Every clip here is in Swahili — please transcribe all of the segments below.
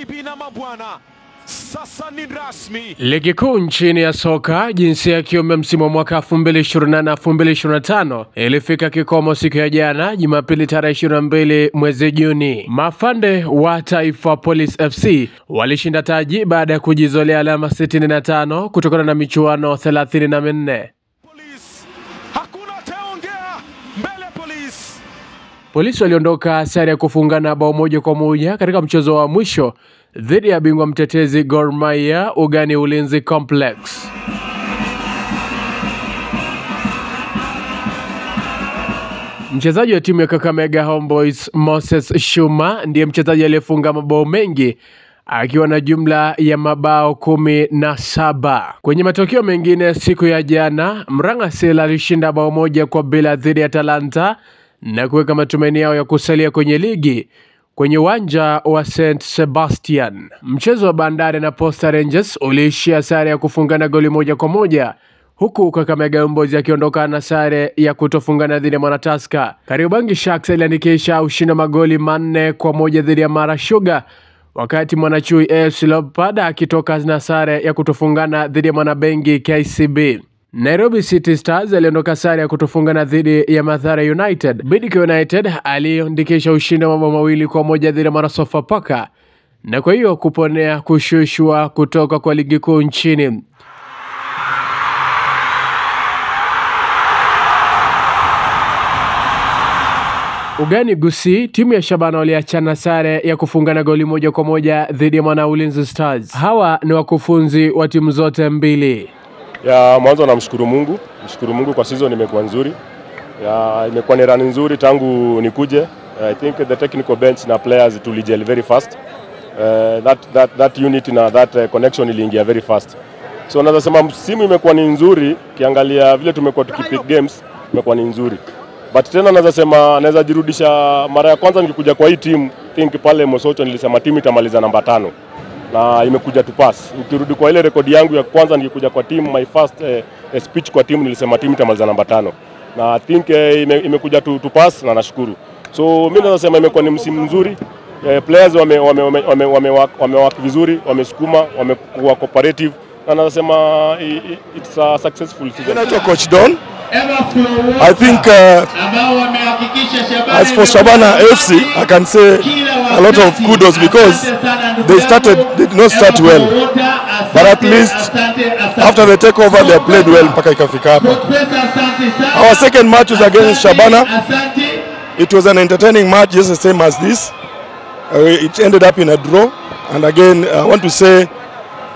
Mabibi na mabwana, sasa ni rasmi. Ligi kuu nchini ya soka jinsia ya kiume msimu wa mwaka 2024-2025 ilifika kikomo siku ya jana Jumapili tarehe 22 mwezi Juni. Mafande wa Taifa Police FC walishinda taji baada ya kujizolea alama 65 kutokana na michuano 34. Polisi waliondoka sare ya kufungana bao 1-1 katika mchezo wa mwisho dhidi ya bingwa mtetezi Gor Mahia ugani Ulinzi Complex. Mchezaji wa timu ya Kakamega Homeboys Moses Shuma ndiye mchezaji aliyefunga mabao mengi akiwa na jumla ya mabao 17. Kwenye matokeo mengine siku ya jana, Mrang'a alishinda bao 1-0 dhidi ya Talanta na kuweka matumaini yao ya kusalia kwenye ligi kwenye uwanja wa St Sebastian. Mchezo wa Bandari na Posta Rangers uliishia sare ya kufungana goli 1-1, huku Kakamega Homeboys akiondoka na sare ya kutofungana dhidi ya Mwanataska. Kariobangi Sharks iliandikisha ushindi magoli 4-1 dhidi ya Mara Sugar, wakati Mwanachui AFC Leopards akitoka na sare ya kutofungana dhidi ya Mwanabengi KCB. Nairobi City Stars aliondoka sare ya kutofungana dhidi ya Mathare United. Bidco United aliandikisha ushindi wa mabao 2-1 dhidi ya Sofapaka na kwa hiyo kuponea kushushwa kutoka kwa ligi kuu nchini. Ugani Gusii, timu ya Shabana waliachana sare ya kufungana goli 1-1 dhidi ya Mwana Ulinzi Stars. Hawa ni wakufunzi wa timu zote mbili. Ya mwanzo namshukuru Mungu kwa season imekuwa nzuri. Ya imekuwa ni run nzuri tangu nikuje. I think the technical bench na players tulijel very fast. That unity na that connection iliingia very fast. So naweza sema msimu imekuwa ni nzuri, kiangalia vile tumekuwa tukipick games imekuwa ni nzuri. But tena naweza sema naweza jirudisha mara ya kwanza nikikuja kwa hii team, think pale Mosocho nilisema timu itamaliza namba 5. Na imekuja tu pass. Ukirudi kwa ile rekodi yangu ya kwanza nikikuja kwa team, my first speech kwa team nilisema team itamaliza namba 5. Na I think imekuja tu pass na nashukuru. So mimi naweza sema imekuwa ni msimu mzuri. Players wamewaka vizuri, wamesukuma, wamekuwa cooperative. Na naweza sema it's a successful season. Naitwa Coach Don. I think as for Shabana FC, I can say a lot of kudos because they did not start well, but at least after the takeover they played well mpaka ikafika hapa. Our second match was against Shabana. It was an entertaining match, just the same as this. It ended up in a draw, and again I want to say,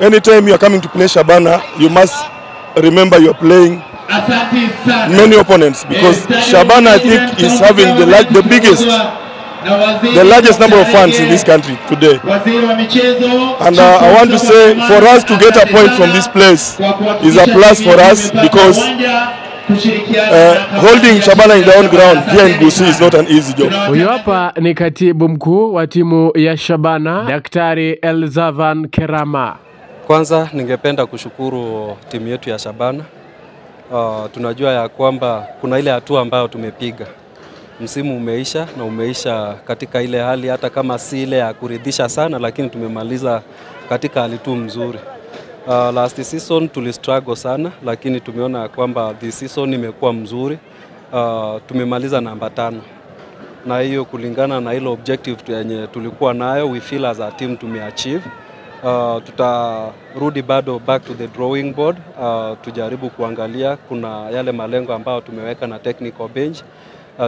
anytime you are coming to play Shabana, you must remember you are playing many opponents, because Shabana I think is having the largest number of fans in this country today. And I want to say, for us to get a point from this place is a plus for us, because holding Shabana in their own ground here in Gusii is not an easy job. Huyu hapa ni katibu mkuu wa timu ya Shabana, Daktari Elzavan Kerama. Kwanza ningependa kushukuru timu yetu ya Shabana. Tunajua ya kwamba kuna ile hatua ambayo tumepiga. Msimu umeisha na umeisha katika ile hali, hata kama si ile ya kuridhisha sana, lakini tumemaliza katika hali tu mzuri. Last season tulistruggle sana, lakini tumeona kwamba this season imekuwa mzuri. Tumemaliza namba 5. Na hiyo kulingana na ile objective yenye tulikuwa nayo, we feel as a team tumeachieve. Tutarudi bado back to the drawing board, tujaribu kuangalia kuna yale malengo ambayo tumeweka na technical bench,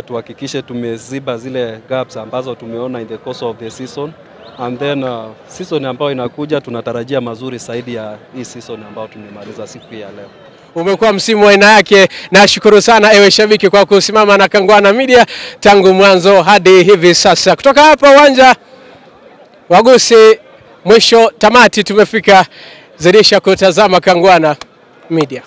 tuhakikishe tumeziba zile gaps ambazo tumeona in the course of the season, and then season ambayo inakuja tunatarajia mazuri zaidi ya hii season ambayo tumemaliza siku ya leo. Umekuwa msimu wa aina yake, na shukuru sana ewe shabiki kwa kusimama na Kangwana Media tangu mwanzo hadi hivi sasa. Kutoka hapa uwanja wa Gusii mwisho tamati tumefika, zidisha kutazama Kangwana Media.